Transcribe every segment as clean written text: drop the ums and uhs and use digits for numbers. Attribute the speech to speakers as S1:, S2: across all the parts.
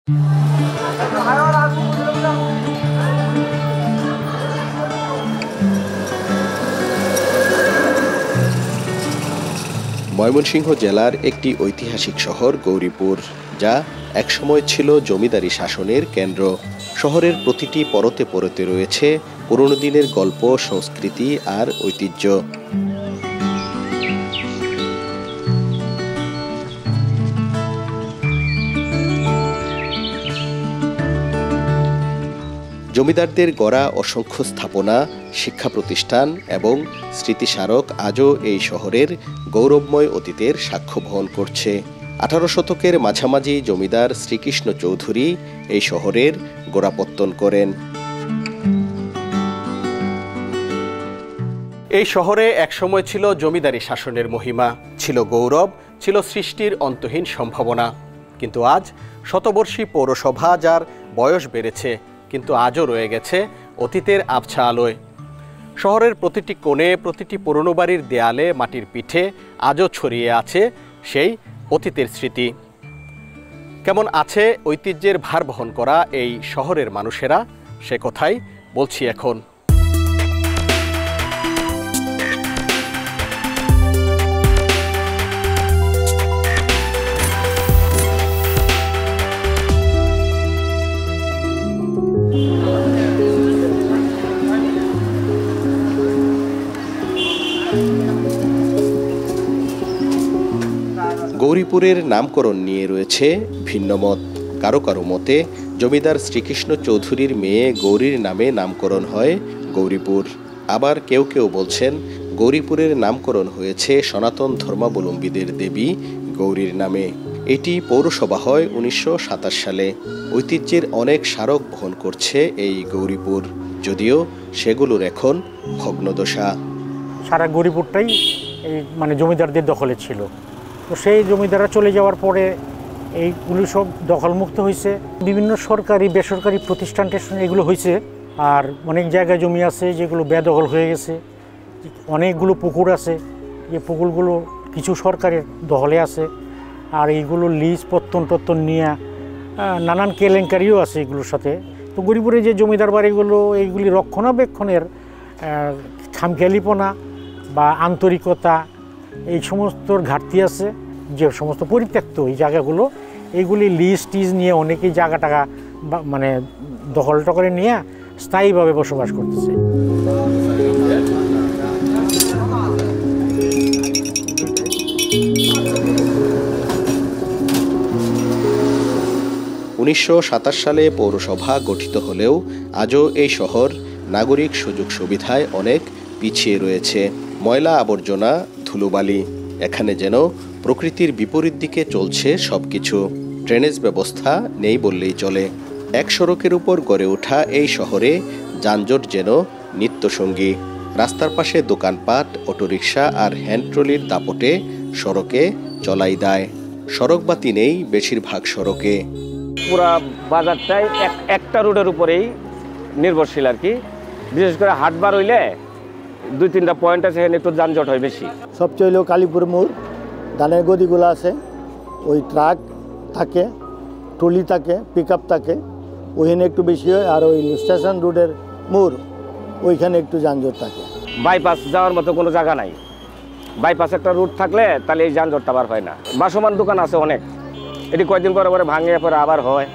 S1: ময়মনসিংহ জেলার একটি ঐতিহাসিক শহর গৌরীপুর, যা একসময় ছিল জমিদারি শাসনের কেন্দ্র। শহরের প্রতিটি পরতে পরতে রয়েছে পুরনো দিনের গল্প, সংস্কৃতি আর ঐতিহ্য। জমিদারদের গড়া অসংখ্য স্থাপনা, শিক্ষা প্রতিষ্ঠান এবং স্মৃতিস্মারক আজও এই শহরের গৌরবময় অতীতের সাক্ষ্য বহন করছে। 18 শতকের মাঝামাঝি জমিদার শ্রীকৃষ্ণ চৌধুরী এই শহরের গোড়াপত্তন করেন। এই শহরে একসময় ছিল জমিদারি শাসনের মহিমা, ছিল গৌরব, ছিল সৃষ্টির অন্তহীন সম্ভাবনা। কিন্তু আজ শতবর্ষী পৌরসভা, যার বয়স বেড়েছে কিন্তু আজও রয়ে গেছে অতীতের আবছা আলোয়। শহরের প্রতিটি কোণে, প্রতিটি পুরনো বাড়ির দেয়ালে, মাটির পিঠে আজও ছড়িয়ে আছে সেই অতীতের স্মৃতি। কেমন আছে ঐতিহ্যের ভার বহন করা এই শহরের মানুষেরা, সে কথাই বলছি এখন। গৌরীপুরের নামকরণ নিয়ে রয়েছে ভিন্নমত। কারো কারো মতে জমিদার শ্রীকৃষ্ণ চৌধুরীর মেয়ে গৌরীর নামে নামকরণ হয় গৌরীপুর। আবার কেউ কেউ বলছেন গৌরীপুরের নামকরণ হয়েছে সনাতন ধর্মাবলম্বীদের দেবী গৌরীর নামে। এটি পৌরসভা হয় 1927 সালে। ঐতিহ্যের অনেক স্মারক বহন করছে এই গৌরীপুর, যদিও সেগুলোর এখন ভগ্নদশা।
S2: সারা গৌরীপুরটাই মানে জমিদারদের দখলে ছিল। তো সেই জমিদাররা চলে যাওয়ার পরে এইগুলো সব দখলমুক্ত হয়েছে। বিভিন্ন সরকারি বেসরকারি প্রতিষ্ঠান এগুলো হয়েছে। আর অনেক জায়গায় জমি আছে যেগুলো বেদখল হয়ে গেছে। অনেকগুলো পুকুর আছে, যে পুকুরগুলো কিছু সরকারের দখলে আছে। আর এইগুলো লিজ পত্তন নিয়ে নানান কেলেঙ্কারিও আছে এগুলোর সাথে। তো গৌরীপুরে যে জমিদার বাড়িগুলো, এইগুলি রক্ষণাবেক্ষণের খামখেয়ালিপনা বা আন্তরিকতা, এই সমস্ত ঘাটতি আছে। যে সমস্ত পরিত্যক্ত এই জায়গাগুলো, এইগুলি লিজ টিজ নিয়ে অনেকেই জায়গা টাকা মানে দখল টকলে নিয়ে স্থায়ীভাবে বসবাস করতেছে।
S1: উনিশশো 1927 সালে পৌরসভা গঠিত হলেও আজও এই শহর নাগরিক সুযোগ সুবিধায় অনেক পিছিয়ে রয়েছে। ময়লা আবর্জনা, ধুলোবালি, এখানে যেন প্রকৃতির বিপরীত দিকে চলছে সবকিছু। ড্রেনেজ ব্যবস্থা নেই বললেই চলে। এক সড়কের উপর গড়ে ওঠা এই শহরে যানজট যেন নিত্যসঙ্গী। রাস্তার পাশে দোকানপাট, অটোরিকশা আর হ্যান্ড ট্রলির দাপটে সড়কে চলাই দায়। সড়কবাতি নেই বেশিরভাগ সড়কে।
S3: পুরা বাজারটাই একটা রোডের উপরেই নির্ভরশীল আর কি। বিশেষ করে হাটবার হইলে 2-3টা পয়েন্ট আছে, এখানে একটু যানজট হয় বেশি।
S4: সবচেয়ে হইলেও কালীপুর মোড়, ধানের গদিগুলো আছে, ওই ট্রাক থাকে, ট্রলি থাকে, পিক আপ থাকে, ওইখানে একটু বেশি হয়। আর ওই স্টেশন রোডের মোড়, ওইখানে একটু যানজট থাকে।
S3: বাইপাস যাওয়ার মতো কোনো জায়গা নাই। বাইপাস একটা রুট থাকলে তাহলে এই যানজটটা আবার হয় না। বাসমান দোকান আছে অনেক, এটি কয়েকদিন পরে পরে ভাঙে পরে আবার হয়।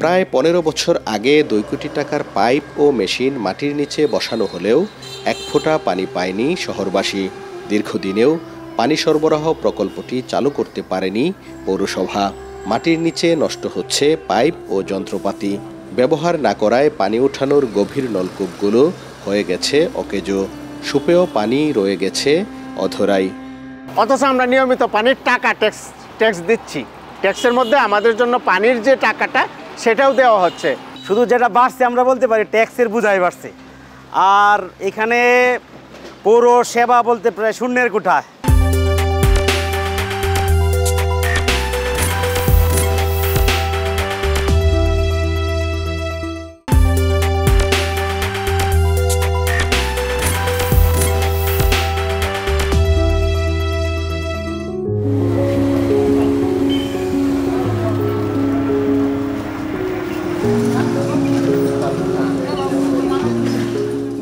S1: প্রায় 15 বছর আগে 2 কোটি টাকার পাইপ ও মেশিন মাটির নিচে বসানো হলেও এক ফোঁটা পানি পায়নি শহরবাসী। দীর্ঘদিনেও পানি সরবরাহ প্রকল্পটি চালু করতে পারেনি পৌরসভা। মাটির নিচে নষ্ট হচ্ছে পাইপ ও যন্ত্রপাতি। ব্যবহার না করায় পানি ওঠানোর গভীর নলকূপগুলো হয়ে গেছে অকেজো। সুপেয় পানি রয়ে গেছে অধরাই।
S5: অথচ আমরা নিয়মিত পানির টাকা ট্যাক্স দিচ্ছি। ট্যাক্সের মধ্যে আমাদের জন্য পানির যে টাকাটা সেটাও দেওয়া হচ্ছে।
S6: শুধু যেটা বাড়ছে আমরা বলতে পারি ট্যাক্সের বোঝাই বাড়ছে। আর এখানে পৌর সেবা বলতে প্রায় শূন্যের কোঠায়।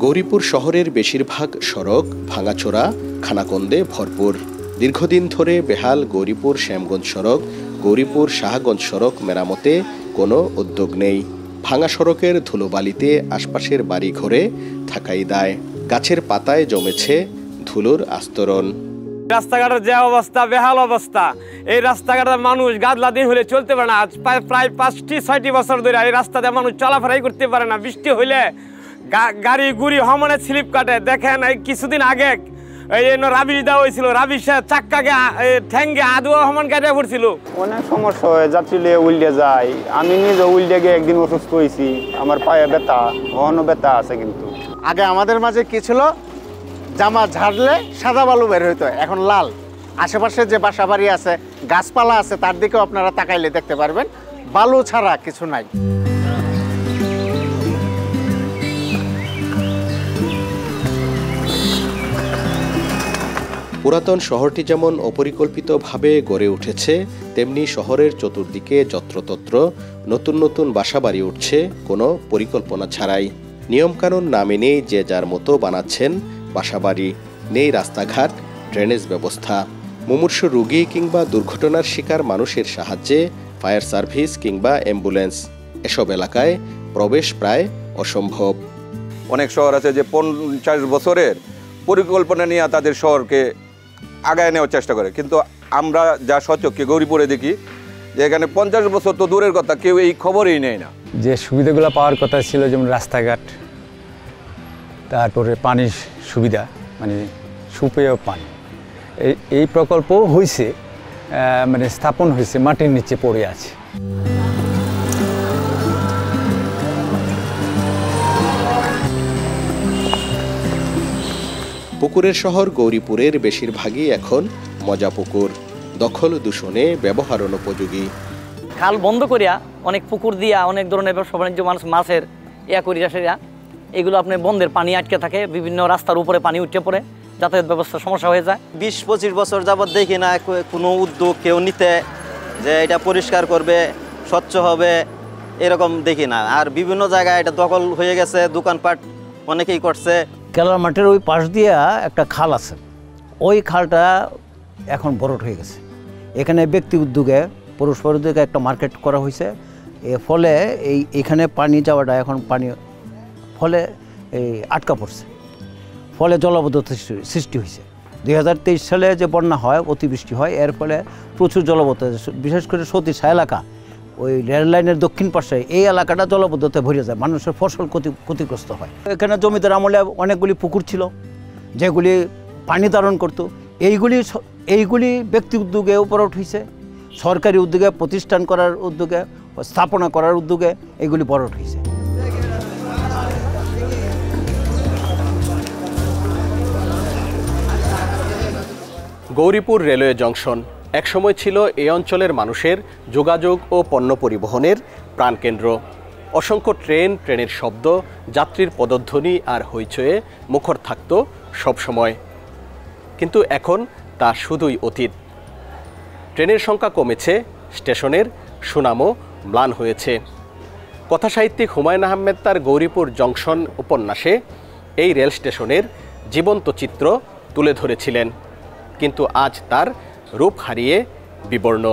S1: গৌরীপুর শহরের বেশিরভাগ সড়ক ভাঙাচোরা খানাখন্দে ভরপুর। দীর্ঘদিন ধরে বেহাল গৌরীপুর শ্যামগঞ্জ সড়ক, গৌরীপুর শাহগঞ্জ সড়ক মেরামতে কোনো উদ্যোগ নেই। ভাঙা সড়কের ধুলোবালিতে আশপাশের বাড়ি ঘরে থাকাই দায়। গাছের পাতায় জমেছে ধুলোর আস্তরণ।
S3: রাস্তাঘাটের যে অবস্থা, বেহাল অবস্থা। এই রাস্তাঘাটের মানুষ গাদলা দিন হলে চলতে পারে না। আজ প্রায় 5-6 বছর ধরে এই রাস্তাতে মানুষ চলাফেরাই করতে পারে না। বৃষ্টি হইলে গাড়ি গুড়ি হমনে স্লিপ কাটে। দেখেন এই কিছুদিন আগে এই রাবিশ দেওয়া হয়েছিল, রাবিশে চাক্কাকে ঠ্যাঙ্গে আদৌ হমন কাটিয়ে পড়ছিল।
S7: অনেক সমস্যা হয়, যাত্রী উল্টে যায়। আমি নিজে উল্টে গিয়ে একদিন অসুস্থ হয়েছি, আমার পায়ে ব্যথা, অহনো ব্যথা আছে। কিন্তু
S5: আগে আমাদের মাঝে কি ছিল, জামা ঝাড়লে সাদা বালু বের হইতো, এখন লাল। আশেপাশে যে বাসা বাড়ি আছে, গাছপালা আছে, তার দিকেও আপনারা তাকাইলে দেখতে পারবেন বালু ছাড়া কিছু নাই।
S1: পুরাতন শহরটি যেমন অপরিকল্পিতভাবে গড়ে উঠেছে, তেমনি শহরের চতুর্দিকে যত্রতত্র নতুন নতুন বাসাবাড়ি উঠছে কোনো পরিকল্পনা ছাড়াই। নিয়মকানুন না মেনেই যে যার মতো বানাচ্ছেন বাসাবাড়ি। নেই রাস্তাঘাট, ড্রেনেজ ব্যবস্থা। মুমূর্ষু রোগী কিংবা দুর্ঘটনার শিকার মানুষের সাহায্যে ফায়ার সার্ভিস কিংবা অ্যাম্বুলেন্স এসব এলাকায় প্রবেশ প্রায় অসম্ভব।
S8: অনেক শহর আছে যে 50 বছরের পরিকল্পনা নিয়ে তাদের শহরকে আগায় নেওয়ার চেষ্টা করে, কিন্তু আমরা যা সচক্ষে গৌরীপুরে দেখি যে এখানে 50 বছর তো দূরের কথা, কেউ এই খবরই নেয় না।
S9: যে সুবিধাগুলো পাওয়ার কথা ছিল, যেমন রাস্তাঘাট, তারপরে পানির সুবিধা, মানে সুপেয় পানি, এই প্রকল্প হয়েছে, মানে স্থাপন হয়েছে, মাটির নিচে পড়ে আছে।
S1: পুকুরের শহর গৌরীপুরের বেশিরভাগই এখন মজা পুকুর, দখল দূষণে ব্যবহার অনুপযোগী।
S10: খাল বন্ধ করিয়া অনেক পুকুর দিয়া অনেক ধরনের ব্যবসা বাণিজ্য মানুষ মাছের করিয়া সেরা এগুলো আপনি বন্ধের পানি আটকে থাকে, বিভিন্ন রাস্তার উপরে পানি উঠে পড়ে, যাতায়াত ব্যবস্থার সমস্যা হয়ে যায়।
S11: 20-25 বছর যাবৎ দেখি না কোনো উদ্যোগ কেউ নিতে, যে এটা পরিষ্কার করবে, স্বচ্ছ হবে, এরকম দেখি না। আর বিভিন্ন জায়গায় এটা দখল হয়ে গেছে, দোকানপাট অনেকেই করছে।
S12: কেলার মাঠের ওই পাশ দিয়ে একটা খাল আছে, ওই খালটা এখন ভরাট হয়ে গেছে। এখানে ব্যক্তি উদ্যোগে, পৌরসভার উদ্যোগে একটা মার্কেট করা হয়েছে। এর ফলে এখানে পানি যাওয়াটা এখন ফলে আটকা পড়ছে, ফলে জলাবদ্ধতা সৃষ্টি হয়েছে। 2023 সালে যে বন্যা হয়, অতিবৃষ্টি হয়, এর ফলে প্রচুর জলাবদ্ধতা, বিশেষ করে সতীশা এলাকা, ওই রেল লাইনের দক্ষিণ পাশে এই এলাকাটা জলাবদ্ধতায় ভরে যায়, মানুষের ফসল ক্ষতিগ্রস্ত হয়। এখানে জমিদার আমলে অনেকগুলি পুকুর ছিল যেগুলি পানি ধারণ করতো। এইগুলি ব্যক্তি উদ্যোগে উপরে উঠেছে, সরকারি উদ্যোগে, প্রতিষ্ঠান করার উদ্যোগে, স্থাপনা করার উদ্যোগে এগুলি বড় উঠেছে।
S1: গৌরীপুর রেলওয়ে জংশন একসময় ছিল এই অঞ্চলের মানুষের যোগাযোগ ও পণ্য পরিবহনের প্রাণকেন্দ্র। অসংখ্য ট্রেনের শব্দ, যাত্রীর পদধ্বনি আর হইচয়ে মুখর থাকত সবসময়। কিন্তু এখন তা শুধুই অতীত। ট্রেনের সংখ্যা কমেছে, স্টেশনের সুনামও ম্লান হয়েছে। কথাসাহিত্যিক হুমায়ুন আহমেদ তার গৌরীপুর জংশন উপন্যাসে এই রেল স্টেশনের জীবন্ত চিত্র তুলে ধরেছিলেন, কিন্তু আজ তার রূপ হারিয়ে বিবর্ণ।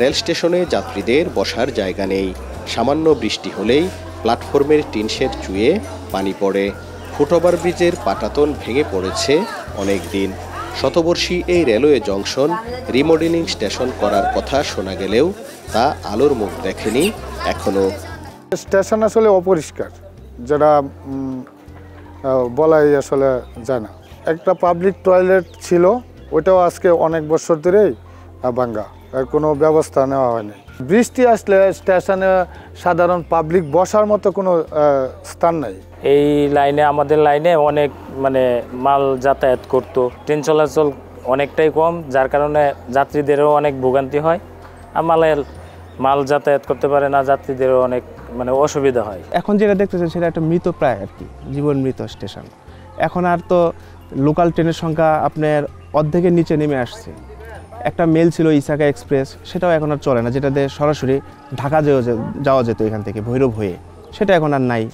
S1: রেল স্টেশনে যাত্রীদের বসার জায়গা নেই। সামান্য বৃষ্টি হলেই প্ল্যাটফর্মের টিনশেড চুয়ে পানি পড়ে। ফুটওভার ব্রিজের পাটাতন ভেঙে পড়েছে অনেক দিন। শতবর্ষী এই রেলওয়ে জংশন রিমডেলিং স্টেশন করার কথা শোনা গেলেও তা আলোর মুখ দেখেনি এখনো।
S13: স্টেশন আসলে অপরিষ্কার, যেটা বলাই আসলে যায় না। একটা পাবলিক টয়লেট ছিল, ওইটাও আজকে অনেক বছর ধরেই ভাঙ্গা, কোনো ব্যবস্থা নেওয়া হয়নি। বৃষ্টি আসলে স্টেশনে সাধারণ পাবলিক বসার মতো কোনো স্থান নাই।
S14: এই লাইনে, আমাদের লাইনে অনেক মাল যাতায়াত করতো, ট্রেন চলাচল অনেকটাই কম, যার কারণে যাত্রীদেরও অনেক ভোগান্তি হয়। আর মাল যাতায়াত করতে পারে না, যাত্রীদেরও অনেক অসুবিধা হয়।
S15: এখন যেটা দেখতেছেন সেটা একটা মৃত প্রায় আর কি, জীবন মৃত স্টেশন। এখন আর তো লোকাল ট্রেনের সংখ্যা আপনার অর্ধেকের নিচে নেমে আসছে। একটা মেল ছিল ইসাকা এক্সপ্রেস, সেটাও এখন আর চলে না, যেটাতে সরাসরি ঢাকা যাওয়া যেত এখান থেকে ভৈরব হয়ে, সেটা এখন আর নাই।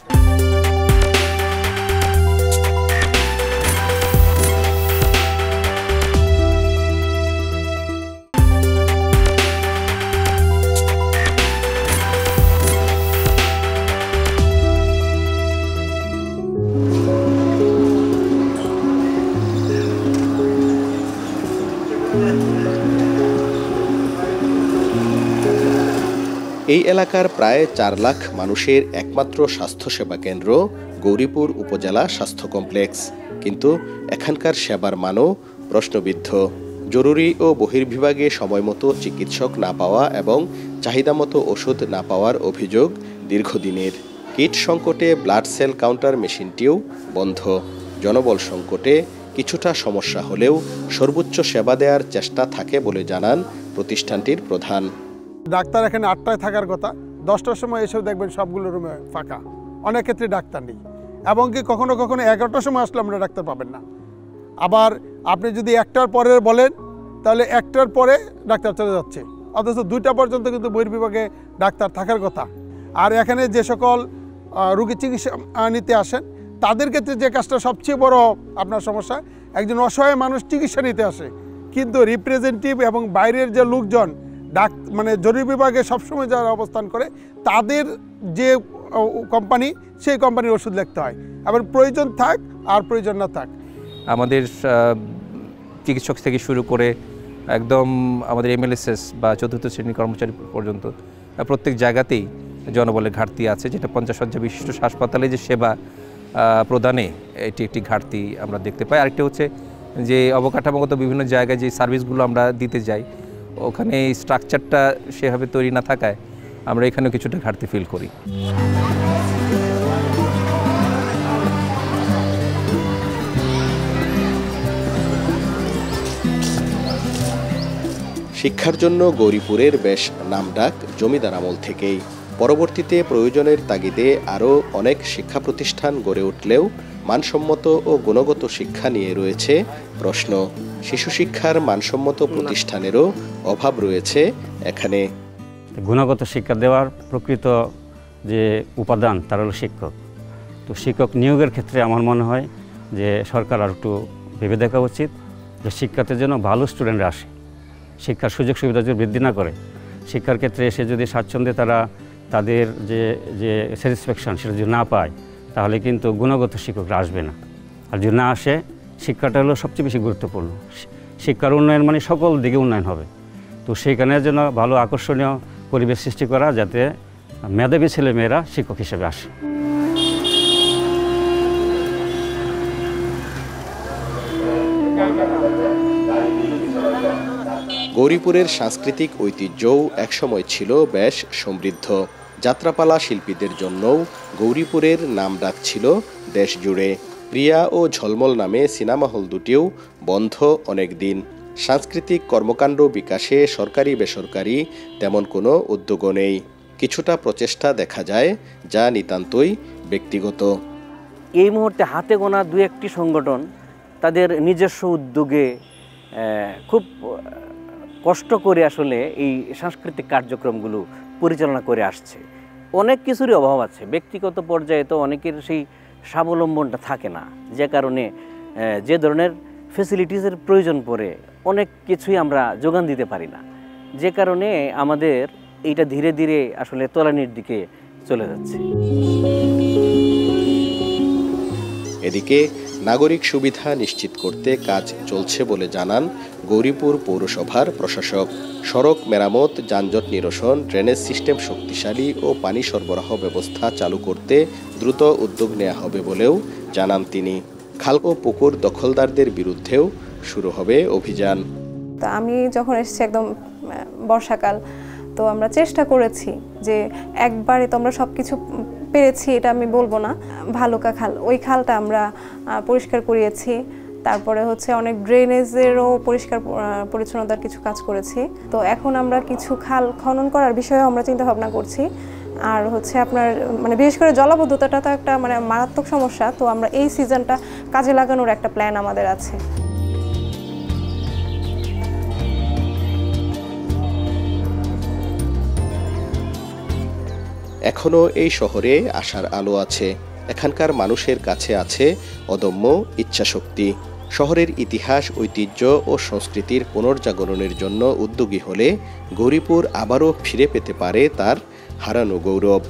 S1: এই এলাকার প্রায় 4 লাখ মানুষের একমাত্র স্বাস্থ্যসেবা কেন্দ্র গৌরীপুর উপজেলা স্বাস্থ্য কমপ্লেক্স, কিন্তু এখানকার সেবার মানও প্রশ্নবিদ্ধ। জরুরি ও বহির্বিভাগে সময়মতো চিকিৎসক না পাওয়া এবং চাহিদামতো ওষুধ না পাওয়ার অভিযোগ দীর্ঘদিনের। কিট সংকটে ব্লাড সেল কাউন্টার মেশিনটিও বন্ধ। জনবল সংকটে কিছুটা সমস্যা হলেও সর্বোচ্চ সেবা দেওয়ার চেষ্টা থাকে বলে জানান প্রতিষ্ঠানটির প্রধান।
S16: ডাক্তার এখানে 8টায় থাকার কথা, 10টার সময় এসেও দেখবেন সবগুলো রুমে ফাঁকা, অনেক ক্ষেত্রে ডাক্তার নেই, এবং কি কখনো কখনো 11টার সময় আসলে আমরা ডাক্তার পাবেন না। আবার আপনি যদি 1টার পরে বলেন তাহলে 1টার পরে ডাক্তার চলে যাচ্ছে, অথচ 2টা পর্যন্ত কিন্তু বহির্বিভাগে ডাক্তার থাকার কথা। আর এখানে যে সকল রোগী চিকিৎসা নিতে আসেন তাদের ক্ষেত্রে যে কাজটা সবচেয়ে বড় আপনার সমস্যা, একজন অসহায় মানুষ চিকিৎসা নিতে আসে, কিন্তু রিপ্রেজেন্টেটিভ এবং বাইরের যে লোকজন মানে জরুরি বিভাগে সবসময় যারা অবস্থান করে তাদের যে কোম্পানি, সেই কোম্পানির ওষুধ লিখতে হয়, আবার প্রয়োজন থাক আর প্রয়োজন না থাক।
S17: আমাদের চিকিৎসক থেকে শুরু করে একদম আমাদের MLSS বা 4র্থ শ্রেণীর কর্মচারী পর্যন্ত প্রত্যেক জায়গাতেই জনবলের ঘাটতি আছে, যেটা 50 শয্যা বিশিষ্ট হাসপাতালে যে সেবা প্রদানে এটি একটি ঘাটতি আমরা দেখতে পাই। আরেকটা হচ্ছে যে অবকাঠামোগত বিভিন্ন জায়গায় যে সার্ভিসগুলো আমরা দিতে যাই, ওখানে এই স্ট্রাকচারটা সেভাবে তৈরি না থাকায় আমরা এখানেও কিছুটা ঘাটতি ফিল করি।
S1: শিক্ষার জন্য গৌরীপুরের বেশ নামডাক জমিদার আমল থেকেই। পরবর্তীতে প্রয়োজনের তাগিদে আরও অনেক শিক্ষা প্রতিষ্ঠান গড়ে উঠলেও মানসম্মত ও গুণগত শিক্ষা নিয়ে রয়েছে প্রশ্ন। শিশু শিক্ষার মানসম্মত প্রতিষ্ঠানেরও অভাব রয়েছে এখানে।
S18: গুণগত শিক্ষা দেওয়ার প্রকৃত যে উপাদান তার হলো শিক্ষক। তো শিক্ষক নিয়োগের ক্ষেত্রে আমার মনে হয় যে সরকার আর একটু ভেবে দেখা উচিত যে শিক্ষাতে যেন ভালো স্টুডেন্টরা আসে, শিক্ষার সুযোগ সুবিধা যদি বৃদ্ধি না করে, শিক্ষার ক্ষেত্রে এসে যদি স্বাচ্ছন্দ্যে তারা তাদের যে স্যাটিসফ্যাকশন সেটা যদি না পায়, তাহলে কিন্তু গুণগত শিক্ষকরা আসবে না। আর যদি না আসে, শিক্ষাটা হলো সবচেয়ে বেশি গুরুত্বপূর্ণ। শিক্ষার উন্নয়ন মানে সকল দিকে উন্নয়ন হবে। তো সেইখানে যেন ভালো আকর্ষণীয় পরিবেশ সৃষ্টি করা, যাতে মেধাবী ছেলেমেয়েরা শিক্ষক হিসেবে আসে।
S1: গৌরীপুরের সাংস্কৃতিক ঐতিহ্যও একসময় ছিল বেশ সমৃদ্ধ। যাত্রাপালা শিল্পীদের জন্যও গৌরীপুরের নামডাক ছিল দেশ জুড়ে। প্রিয়া ও ঝলমল নামে সিনেমা হল দুটিও বন্ধ অনেক দিন। সাংস্কৃতিক কর্মকাণ্ড বিকাশে সরকারি বেসরকারি তেমন কোনো উদ্যোগও নেই। কিছুটা প্রচেষ্টা দেখা যায়, যা নিতান্তই ব্যক্তিগত।
S10: এই মুহূর্তে হাতে গোনা 2-1টি সংগঠন তাদের নিজস্ব উদ্যোগে খুব কষ্ট করে আসলে এই সাংস্কৃতিক কার্যক্রমগুলো পরিচালনা করে আসছে। অনেক কিছুরই অভাব আছে, ব্যক্তিগত পর্যায়ে তো অনেকের সেই স্বাবলম্বনটা থাকে না, যে কারণে যে ধরনের ফেসিলিটিসের প্রয়োজন পড়ে অনেক কিছুই আমরা যোগান দিতে পারি না, যে কারণে আমাদের এইটা ধীরে ধীরে আসলে তলানির দিকে চলে যাচ্ছে।
S1: এদিকে নাগরিক সুবিধা নিশ্চিত করতে কাজ চলছে বলে জানান গৌরীপুর পৌরসভার প্রশাসক। সড়ক মেরামত, যানজট নিরসন, ড্রেনেজ সিস্টেম শক্তিশালী ও পানি সরবরাহ ব্যবস্থা চালু করতে দ্রুত উদ্যোগ নেওয়া হবে বলেও জানান তিনি। খাল ও পুকুর দখলদারদের বিরুদ্ধেও শুরু হবে অভিযান।
S19: তো আমি যখন এসেছি একদম বর্ষাকাল, তো আমরা চেষ্টা করেছি যে একবারে তো আমরা সব কিছু পেরেছি এটা আমি বলবো না। ভালুকা খাল, ওই খালটা আমরা পরিষ্কার করিয়েছি। তারপরে হচ্ছে অনেক ড্রেনেজেরও পরিষ্কার পরিচ্ছন্নতার কিছু কাজ করেছি। তো এখন আমরা কিছু খাল খনন করার বিষয়েও আমরা চিন্তা ভাবনা করছি। আর হচ্ছে আপনার মানে বিশেষ করে জলাবদ্ধতাটা তো একটা মানে মারাত্মক সমস্যা, তো আমরা এই সিজনটা কাজে লাগানোর একটা প্ল্যান আমাদের আছে।
S1: এখনও এই শহরে আশার আলো আছে। এখানকার মানুষের কাছে আছে অদম্য ইচ্ছাশক্তি। শহরের ইতিহাস, ঐতিহ্য ও সংস্কৃতির পুনর্জাগরণের জন্য উদ্যোগী হলে গৌরীপুর আবারও ফিরে পেতে পারে তার হারানো গৌরব।